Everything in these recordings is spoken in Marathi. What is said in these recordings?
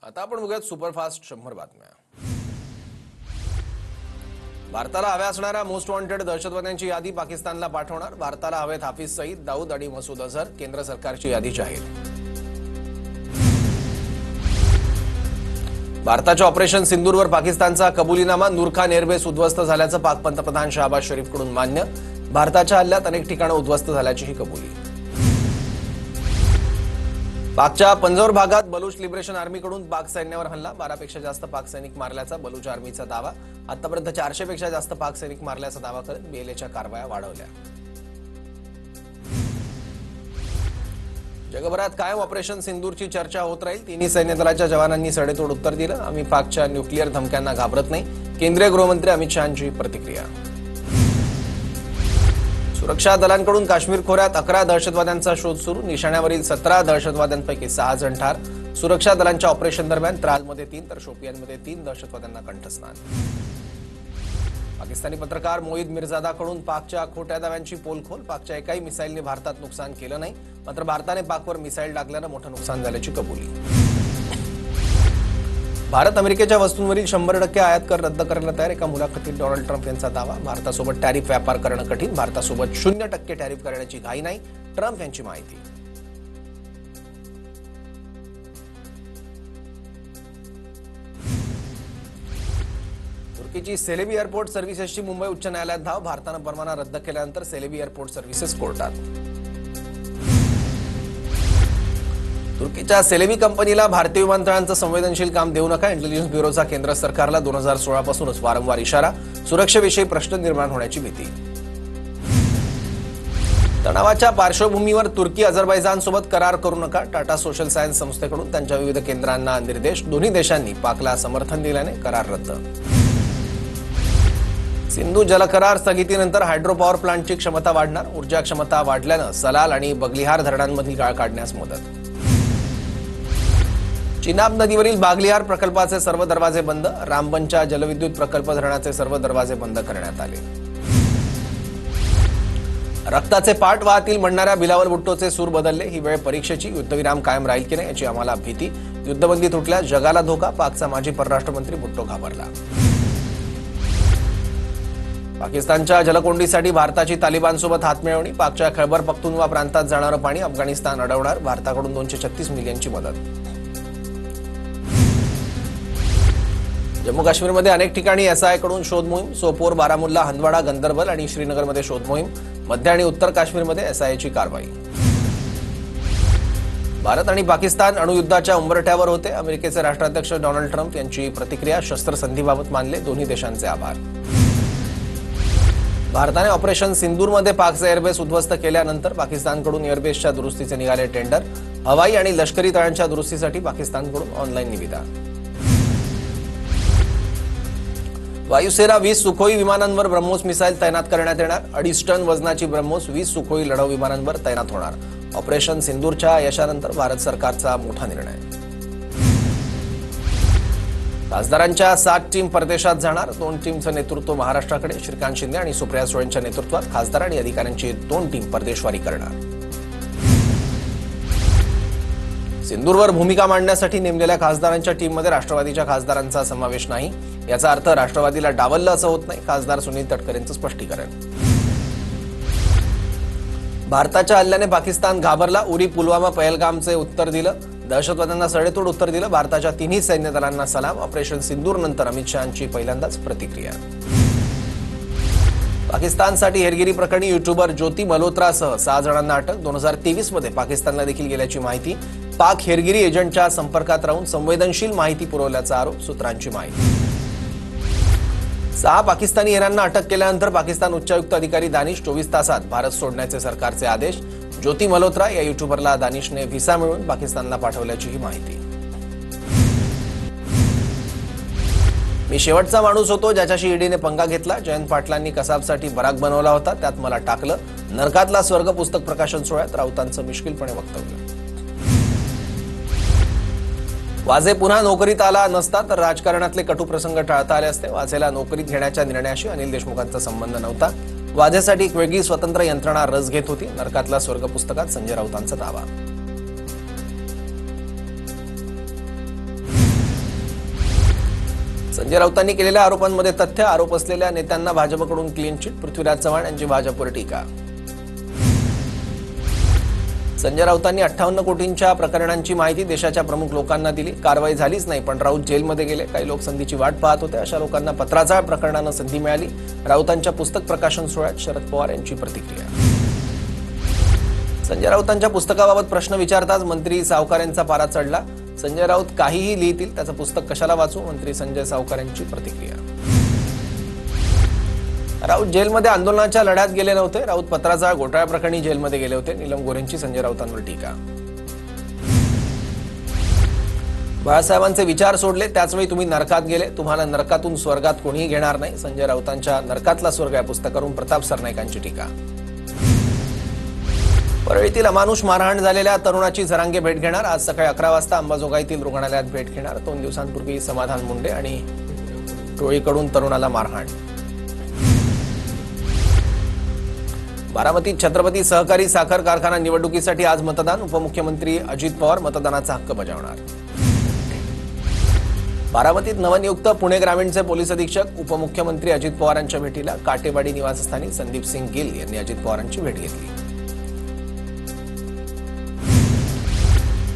आता आपण बघूयात सुपरफास्ट 100 बातम्या। भारताला हव्या असणाऱ्या मोस्ट वॉन्टेड दहशतवाद्यांची यादी पाकिस्तानला पाठवणार। भारताला हवेत हाफिज सईद, दाऊद आणि मसूद अझहर। केंद्र सरकारची यादी जाहीर। भारताच्या ऑपरेशन सिंदूरवर पाकिस्तानचा कबुलीनामा। नूरखान एअरबेस उद्ध्वस्त झाल्याचं पाक पंतप्रधान शहबाज शरीफकडून मान्य। भारताच्या हल्ल्यात अनेक ठिकाणं उद्ध्वस्त झाल्याचीही कबुली। पाकच्या पंजौर भागात बलूच लिबरेशन आर्मीकडून पाक सैन्यावर हल्ला। 12 पेक्षा जास्त पाक सैनिक मारल्याचा बलूच आर्मीचा दावा। आतापर्यंत 400 पेक्षा जास्त पाक सैनिक मारल्याचा दावा करत बीएलएच्या कारवाया वाढवल्या। जगभरात कायम ऑपरेशन सिंदूरची चर्चा होत राहील। तिन्ही सैन्य दलाच्या जवानांनी सडेतोड उत्तर दिलं। आम्ही पाकच्या न्यूक्लिअर धमक्यांना घाबरत नाही। केंद्रीय गृहमंत्री अमित शहांची प्रतिक्रिया। सुरक्षा दलांकडून काश्मीर खोऱ्यात 11 दहशतवाद्यांचा शोध सुरू। निशाण्यावरील 17 दहशतवाद्यांपैकी 6 जण ठार। सुरक्षा दलांच्या ऑपरेशन दरम्यान त्रालमध्ये 3 तर शोपियानमध्ये 3 दहशतवाद्यांना कंठस्नान। पाकिस्तानी पत्रकार मोईद मिर्जादाकडून पाकच्या खोट्या दाव्यांची पोलखोल। पाकच्या एकाही मिसाईलने भारतात नुकसान केलं नाही, मात्र भारताने पाकवर मिसाईल टाकल्यानं मोठं नुकसान झाल्याची कबुली। भारत अमेरिकेच्या वस्तूंवरील 100% आयात कर रद्द करायला तयार। एका मुलाखतीत डोनाल्ड ट्रम्प यांचा दावा। भारतासोबत टॅरिफ व्यापार करणं कठीण। भारतासोबत 0% टॅरिफ करण्याची घाई नाही, ट्रम्प यांची माहिती। तुर्कीची सेलेबी एअरपोर्ट सर्व्हिसेसची मुंबई उच्च न्यायालयात धाव। भारतानं परवाना रद्द केल्यानंतर सेलेबी एअरपोर्ट सर्व्हिसेस कोर्टात। तुर्कीच्या सेलेबी कंपनीला भारतीय विमानतळांचं संवेदनशील काम देऊ नका। इंटेलिजन्स ब्युरोचा केंद्र सरकारला 2016 पासूनच वारंवार इशारा। सुरक्षेविषयी प्रश्न निर्माण होण्याची भीती। तणावाच्या पार्श्वभूमीवर तुर्की अझरबैजानसोबत करार करू नका। टाटा सोशल सायन्स संस्थेकडून त्यांच्या विविध केंद्रांना निर्देश। दोन्ही देशांनी पाकला समर्थन दिल्याने करार रद्द। सिंधू जलकरार स्थगितीनंतर हायड्रो पॉवर प्लांटची क्षमता वाढणार। ऊर्जा क्षमता वाढल्यानं सलाल आणि बगलिहार धरणांमधील गाळ काढण्यास मदत। चिनाब नदीवरील बागलिहार प्रकल्पाचे सर्व दरवाजे बंद। रामबनच्या जलविद्युत प्रकल्प धरणाचे सर्व दरवाजे बंद करण्यात आले। रक्ताचे पाठ वाहतील म्हणणाऱ्या बिलावल भुट्टोचे सूर बदलले। ही वेळ परीक्षेची। युद्धविराम कायम राहील की नाही याची आम्हाला भीती। युद्धबंदी तुटल्यास जगाला धोका। पाकचा माजी परराष्ट्र मंत्री भुट्टो घाबरला। पाकिस्तानच्या जलकोंडीसाठी भारताची तालिबानसोबत हातमिळवणी। पाकच्या खैबर पख्तूनवा प्रांतात जाणारं पाणी अफगाणिस्तान अडवणार। भारताकडून 236 मिलियनची मदत। जम्मू काश्मीरमध्ये अनेक ठिकाणी एसआयकडून शोध मोहीम। सोपोर, बारामुल्ला, हंदवाडा, गंदरबल आणि श्रीनगरमध्ये शोध मोहीम। मध्य आणि उत्तर काश्मीरमध्ये एसआयची कारवाई। भारत आणि पाकिस्तान अणुयुद्धाच्या उंबरठ्यावर होते। अमेरिकेचे राष्ट्राध्यक्ष डोनाल्ड ट्रम्प यांची प्रतिक्रिया। शस्त्रसंधीबाबत मानले दोन्ही देशांचे आभार। भारताने ऑपरेशन सिंदूरमध्ये पाकचे एअरबेस उद्ध्वस्त केल्यानंतर पाकिस्तानकडून एअरबेसच्या दुरुस्तीचे निघाले टेंडर। हवाई आणि लष्करी तळांच्या दुरुस्तीसाठी पाकिस्तानकडून ऑनलाईन निविदा। वायुसेना 20 सुखोई विमानांवर ब्रह्मोस मिसाईल तैनात करण्यात येणार। 2.5 टन वजनाची ब्रह्मोस 20 सुखोई लढाऊ विमानांवर तैनात होणार। ऑपरेशन सिंदूरच्या यशानंतर भारत सरकारचा मोठा निर्णय। खासदारांच्या 7 टीम परदेशात जाणार। 2 टीमचं नेतृत्व महाराष्ट्राकडे। श्रीकांत शिंदे आणि सुप्रिया सुळेंच्या नेतृत्वात खासदार आणि अधिकाऱ्यांची 2 टीम परदेशवारी करणार। सिंदूरवर भूमिका मांडण्यासाठी नेमलेल्या खासदारांच्या टीममध्ये राष्ट्रवादीच्या खासदारांचा समावेश नाही। याचा अर्थ राष्ट्रवादीला डावललं असं होत नाही। खासदार सुनील तटकरेंचं स्पष्टीकरण। भारताच्या हल्ल्याने पाकिस्तान घाबरला। उरी, पुलवामा, पहलगामचे उत्तर दिलं। दहशतवाद्यांना सडेतोड उत्तर दिलं। भारताच्या तिन्ही सैन्य दलांना सलाम। ऑपरेशन सिंदूर नंतर अमित शहांची पहिल्यांदाच प्रतिक्रिया। पाकिस्तानसाठी हेरगिरी प्रकरणी युट्यूबर ज्योती मल्होत्रासह 6 जणांना अटक। 2023 मध्ये पाकिस्तानला देखील गेल्याची माहिती। पाक हेरगिरी एजंटच्या संपर्कात राहून संवेदनशील माहिती पुरवल्याचा आरोप। सूत्रांची माहिती। 6 पाकिस्तानी येरांना अटक केल्यानंतर पाकिस्तान उच्चायुक्त अधिकारी दानिश 24 तासात भारत सोडण्याचे सरकारचे आदेश। ज्योती मल्होत्रा या युट्यूबरला दानिशने व्हिसा मिळवून पाकिस्तानला पाठवल्याचीही माहिती। मी शेवटचा माणूस होतो ज्याच्याशी ईडीने पंगा घेतला। जयंत पाटलांनी कसाबसाठी बराक बनवला होता, त्यात मला टाकलं। नरकातला स्वर्ग पुस्तक प्रकाशन सोहळ्यात राऊतांचं मिश्किलपणे वक्तव्य। वाझे पुन्हा नोकरीत आला नसता तर राजकारणातले कटू प्रसंग टाळता आले असते। वाझेला नोकरीत घेण्याच्या निर्णयाशी अनिल देशमुखांचा संबंध नव्हता। वाझेसाठी एक वेगळी स्वतंत्र यंत्रणा रस घेत होती। नरकातला स्वर्ग पुस्तकात संजय राऊतांचा दावा। संजय राऊतांनी केलेल्या आरोपांमध्ये तथ्य, आरोप असलेल्या नेत्यांना भाजपकडून क्लीन चिट, पृथ्वीराज चव्हाण यांची भाजपवर टीका. संजय राऊतांनी 58 कोटींच्या प्रकरणांची माहिती देशाच्या प्रमुख लोकांना दिली. कारवाई झालीच नाही, पण राऊत जेलमध्ये गेले. काही लोक संधीची वाट पाहत होते. अशा लोकांना पत्राचाळ प्रकरणानं संधी मिळाली. राऊतांच्या पुस्तक प्रकाशन सोहळ्यात शरद पवार यांची प्रतिक्रिया. संजय राऊतांच्या पुस्तकाबाबत प्रश्न विचारताच मंत्री सावकार यांचा पारा चढला. संजय राऊत काहीही लिहितील, त्याचं पुस्तक कशाला वाचू? मंत्री संजय सावकार यांची प्रतिक्रिया. राऊत जेलमध्ये आंदोलनाच्या लढ्यात गेले नव्हते. राऊत पत्राचाळ घोटाळ्या प्रकरणी जेलमध्ये गेले होते. नीलम गोऱ्हेंची संजय राऊतांवर टीका. बाळासाहेबांचे विचार सोडले, त्याचवेळी तुम्ही नरकात गेले. तुम्हाला नरकातून स्वर्गात कोणीही घेणार नाही. संजय राऊतांच्या नरकातला स्वर्ग या पुस्तकावरून प्रताप सरनाईकांची टीका. परळीतील अमानुष मारहाण झालेल्या तरुणाची जरांगे भेट घेणार. आज सकाळी 11 वाजता अंबाजोगाईतील रुग्णालयात भेट घेणार. 2 दिवसांपूर्वी समाधान मुंडे आणि टोळीकडून तरुणाला मारहाण. बारामतीत छत्रपती सहकारी साखर कारखाना निवडणुकीसाठी आज मतदान. उपमुख्यमंत्री अजित पवार मतदानाचा हक्क बजावणार. बारामतीत नवनियुक्त पुणे ग्रामीणचे पोलीस अधीक्षक उपमुख्यमंत्री अजित पवारांच्या भेटीला. काटेवाडी निवासस्थानी संदीप सिंग गिल यांनी अजित पवारांची भेट घेतली.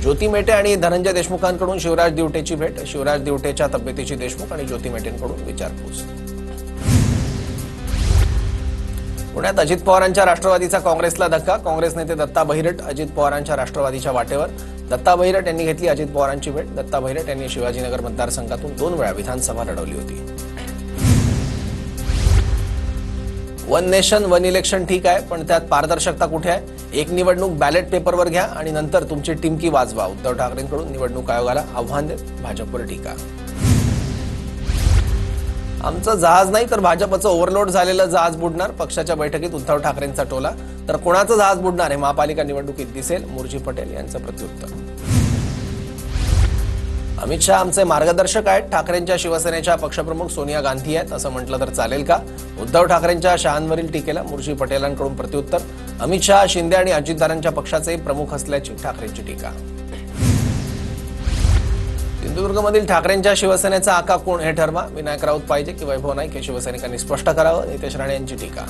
ज्योती मेटे आणि धनंजय देशमुखांकडून शिवराज दिवटेची भेट. शिवराज दिवटेच्या तब्येतीची देशमुख आणि ज्योती मेटेंकडून विचारपूस. पुण्यात अजित पवारांच्या राष्ट्रवादीचा काँग्रेसला धक्का. काँग्रेस नेते दत्ता बहिरट अजित पवारांच्या राष्ट्रवादीच्या वाटेवर. दत्ता बहिरट यांनी घेतली अजित पवारांची भेट. दत्ता बहिरट यांनी शिवाजीनगर मतदारसंघातून 2 वेळा विधानसभा लढवली होती. वन नेशन वन इलेक्शन ठीक आहे, पण त्यात पारदर्शकता कुठे आहे? एक निवडणूक बॅलेट पेपरवर घ्या आणि नंतर तुमची टिमकी वाजवा. उद्धव ठाकरेंकडून निवडणूक आयोगाला आव्हान देत भाजपवर टीका. आमचं जहाज नाही तर भाजपचं ओव्हरलोड झालेलं जहाज बुडणार. पक्षाच्या बैठकीत उद्धव ठाकरेंचा टोला. तर कोणाचं जहाज बुडणार हे महापालिका निवडणुकीत दिसेल. मुरजी पटेल यांचं प्रत्युत्तर. अमित शहा आमचे मार्गदर्शक आहेत. ठाकरेंच्या शिवसेनेच्या पक्षप्रमुख सोनिया गांधी आहेत असं म्हटलं तर चालेल का? उद्धव ठाकरेंच्या शहांवरील टीकेला मुरजी पटेलांकडून प्रत्युत्तर. अमित शहा, शिंदे आणि अजितदारांच्या पक्षाचे प्रमुख असल्याची ठाकरेंची टीका. सिंधुदुर्गमधील ठाकरेंच्या शिवसेनेचा आका कोण हे ठरवा. विनायक राऊत पाहिजे की वैभव नाईक हे शिवसैनिकांनी स्पष्ट करावं. नितेश राणे यांची टीका.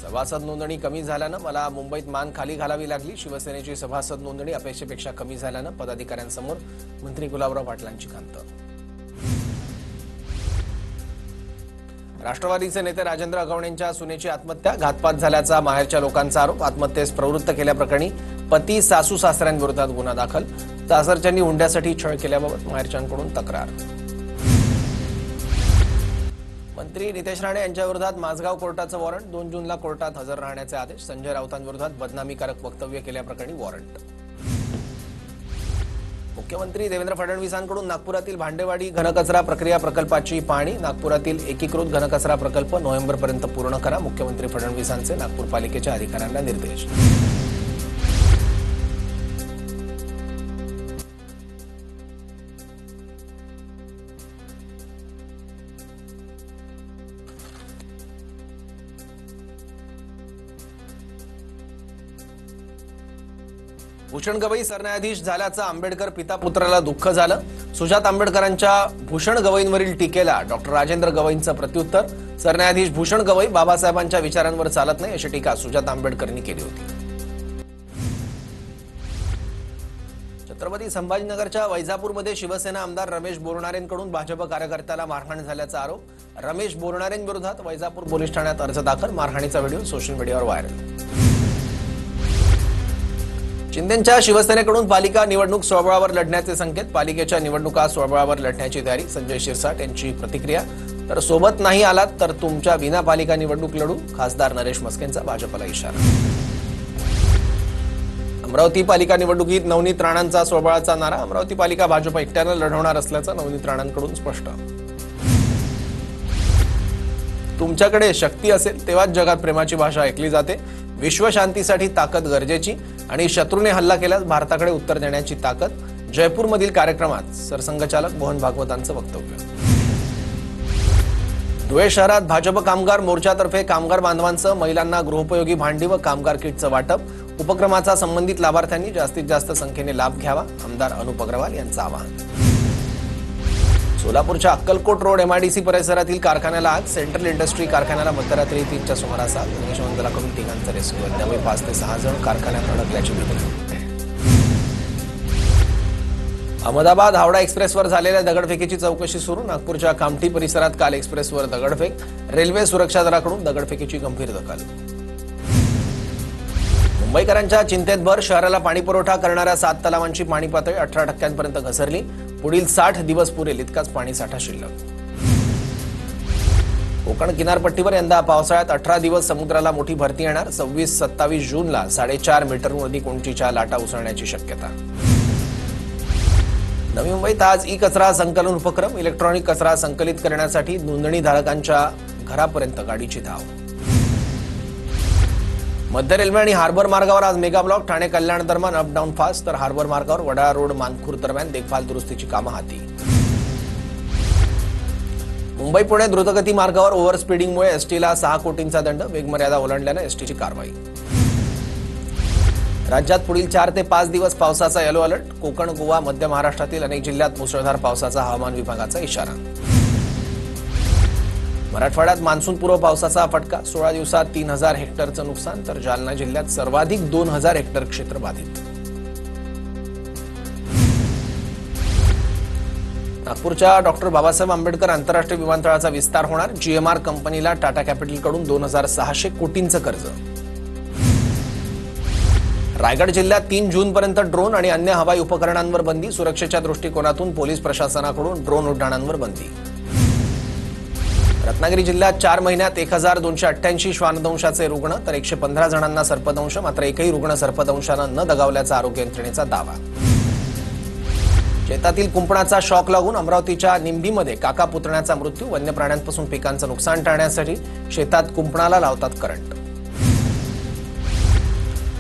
सभासद नोंदणी कमी झाल्यानं मला मुंबईत मान खाली घालावी लागली. शिवसेनेची सभासद नोंदणी अपेक्षेपेक्षा कमी झाल्यानं पदाधिकाऱ्यांसमोर मंत्री गुलाबराव पाटलांची खंत. राष्ट्रवादीचे नेते राजेंद्र अगवणेंच्या सुनेची आत्महत्या. घातपात झाल्याचा माहेरच्या लोकांचा आरोप. आत्महत्येस प्रवृत्त केल्याप्रकरणी पती सासू सासऱ्यांविरोधात गुन्हा दाखल. सासरच्यांनी हुंड्यासाठी छळ केल्याबाबत माहेरच्यांकडून तक्रार. मंत्री नितेश राणे यांच्या विरोधात माझगाव कोर्टाचं वॉरंट. 2 जूनला कोर्टात हजर राहण्याचे आदेश. संजय राऊतांविरोधात बदनामीकारक वक्तव्य केल्याप्रकरणी वॉरंट. मुख्यमंत्री देवेंद्र फडणवीसांकडून नागपुरातील भांडेवाडी घनकचरा प्रक्रिया प्रकल्पाची पाहणी. नागपुरातील एकीकृत घनकचरा प्रकल्प नोव्हेंबरपर्यंत पूर्ण करा. मुख्यमंत्री फडणवीसांचे नागपूर पालिकेच्या अधिकाऱ्यांना निर्देश. भूषण गवई सरन्यायाधीश झाल्याचं आंबेडकर पिता पुत्राला दुःख झालं. सुजात आंबेडकरांच्या भूषण गवईंवरील टीकेला डॉक्टर राजेंद्र गवईंचं प्रत्युत्तर. सरन्यायाधीश भूषण गवई बाबासाहेबांच्या विचारांवर चालत नाही अशी टीका सुजात आंबेडकरांनी केली होती. छत्रपती संभाजीनगरच्या वैजापूरमध्ये शिवसेना आमदार रमेश बोरणारेंकडून भाजप कार्यकर्त्याला मारहाण झाल्याचा आरोप. रमेश बोरणारेंविरोधात वैजापूर पोलीस ठाण्यात अर्ज दाखल. मारहाणीचा व्हिडिओ सोशल मीडियावर व्हायरल. शिंदेंच्या शिवसेनेकडून पालिका निवडणूक स्वबळावर लढण्याचे संकेत. पालिकेच्या निवडणुका स्वबळावर लढण्याची तयारी. संजय शिरसाट यांची प्रतिक्रिया. तर सोबत नाही आलात तर तुमच्या विना पालिका निवडणूक लढू. खासदार नरेश मस्केंचा भाजपला इशारा. अमरावती पालिका निवडणुकीत नवनीत राणांचा स्वबळाचा नारा. अमरावती पालिका भाजप एकट्यानं लढवणार असल्याचं नवनीत राणांकडून स्पष्ट. तुमच्याकडे शक्ती असेल तेव्हाच जगात प्रेमाची भाषा ऐकली जाते. विश्वशांतीसाठी ताकद गरजेची आणि शत्रूने हल्ला केल्यास भारताकडे उत्तर देण्याची ताकद. जयपूरमधील कार्यक्रमात सरसंघचालक मोहन भागवतांचं वक्तव्य. धुळे शहरात भाजप कामगार मोर्चातर्फे कामगार बांधवांसह महिलांना गृहोपयोगी भांडी व कामगार किटचं वाटप. उपक्रमाचा संबंधित लाभार्थ्यांनी जास्तीत जास्त संख्येने लाभ घ्यावा. आमदार अनुप अग्रवाल यांचं आवाहन. सोलापूरच्या अक्कलकोट रोड एमआयडीसी परिसरातील कारखान्याला आग. सेंट्रल इंडस्ट्री कारखान्याला मध्यरात्री 3च्या सुमारास आग. अग्निशमन दलाकडून 3 रेस्क्यू. अद्याप 5 ते 6 जण कारखान्यात अडकल्याची माहिती. अहमदाबाद हावडा एक्सप्रेसवर झालेल्या दगडफेकीची चौकशी सुरू. नागपूरच्या कामठी परिसरात काल एक्सप्रेसवर दगडफेक. रेल्वे सुरक्षा दलाकडून दगडफेकीची गंभीर दखल. मुंबईकरांच्या चिंतेत भर. शहराला पाणीपुरवठा करणाऱ्या 7 तलावांची पाणी पातळी 18% घसरली. पुढील 60 दिवस पुरेल इतकाच पाणीसाठा शिल्लक. कोकण किनारपट्टीवर यंदा पावसाळ्यात 18 दिवस समुद्राला मोठी भरती येणार. 26-27 जूनला 4.5 मीटरवरती उंचीच्या लाटा उसळण्याची शक्यता. नवी मुंबईत आज ई कचरा संकलन उपक्रम. इलेक्ट्रॉनिक कचरा संकलित करण्यासाठी नोंदणीधारकांच्या घरापर्यंत गाडीची धाव. मध्य रेल्वे आणि हार्बर मार्गावर आज मेगा ब्लॉक. ठाणे कल्याण दरम्यान अप डाऊन फास्ट, तर हार्बर मार्गावर वडाळा रोड मानखुर्द दरम्यान देखभाल दुरुस्तीची कामं हाती. मुंबई पुणे द्रुतगती मार्गावर ओव्हर स्पीडिंगमुळे एसटीला 6 कोटींचा दंड. वेगमर्यादा ओलांडल्यानं एसटीची कारवाई. राज्यात पुढील 4 ते 5 दिवस पावसाचा येलो अलर्ट. कोकण, गोवा, मध्य महाराष्ट्रातील अनेक जिल्ह्यात मुसळधार पावसाचा हवामान विभागाचा इशारा. मराठवाड्यात मान्सूनपूर्व पावसाचा फटका. 16 दिवसात 3000 हेक्टरचं नुकसान, तर जालना जिल्ह्यात सर्वाधिक 2000 हेक्टर क्षेत्र बाधित. नागपूरच्या डॉक्टर बाबासाहेब आंबेडकर आंतरराष्ट्रीय विमानतळाचा विस्तार होणार. जीएमआर कंपनीला टाटा कॅपिटलकडून 2600 कोटींचं कर्ज. रायगड जिल्ह्यात 3 जूनपर्यंत ड्रोन आणि अन्य हवाई उपकरणांवर बंदी. सुरक्षेच्या दृष्टिकोनातून पोलीस प्रशासनाकडून ड्रोन उड्डाणांवर बंदी. रत्नागिरी जिल्ह्यात 4 महिन्यात 1288 श्वानदंशाचे रुग्ण, तर 115 जणांना सर्पदंश. मात्र एकही रुग्ण सर्पदंशानं न दगावल्याचा आरोग्य यंत्रणेचा दावा. शेतातील कुंपणाचा शॉक लागून अमरावतीच्या निंबीमध्ये काका पुतण्याचा मृत्यू. वन्य प्राण्यांपासून पिकांचं नुकसान टाळण्यासाठी शेतात कुंपणाला लावतात करंट.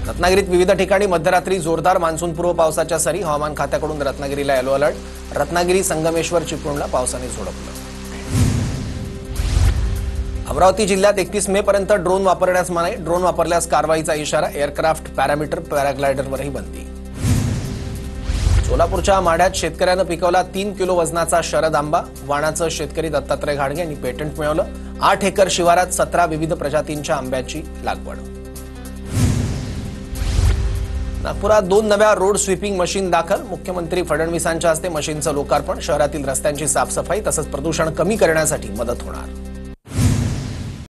रत्नागिरीत विविध ठिकाणी मध्यरात्री जोरदार मान्सूनपूर्व पावसाच्या सरी. हवामान खात्याकडून रत्नागिरीला येलो अलर्ट. रत्नागिरी, संगमेश्वर, चिपळूणला पावसाने झोडपलं. अमरावती जिल्ह्यात 31 मे पर्यंत ड्रोन वापरण्यास मनाई. ड्रोन वापरल्यास कारवाईचा इशारा. एअरक्राफ्ट, पॅरामीटर, पॅराग्लायडरवरही बंदी. सोलापूरच्या माढ्यात शेतकऱ्यानं पिकवला 3 किलो वजनाचा शरद आंबा. वाणाचं शेतकरी दत्तात्रय घाडगे यांनी पेटंट मिळवलं. 8 एकर शिवारात 17 विविध प्रजातींच्या आंब्याची लागवड. नागपुरात 2 नव्या रोड स्वीपिंग मशीन दाखल. मुख्यमंत्री फडणवीसांच्या हस्ते मशीनचं लोकार्पण. शहरातील रस्त्यांची साफसफाई तसंच प्रदूषण कमी करण्यासाठी मदत होणार.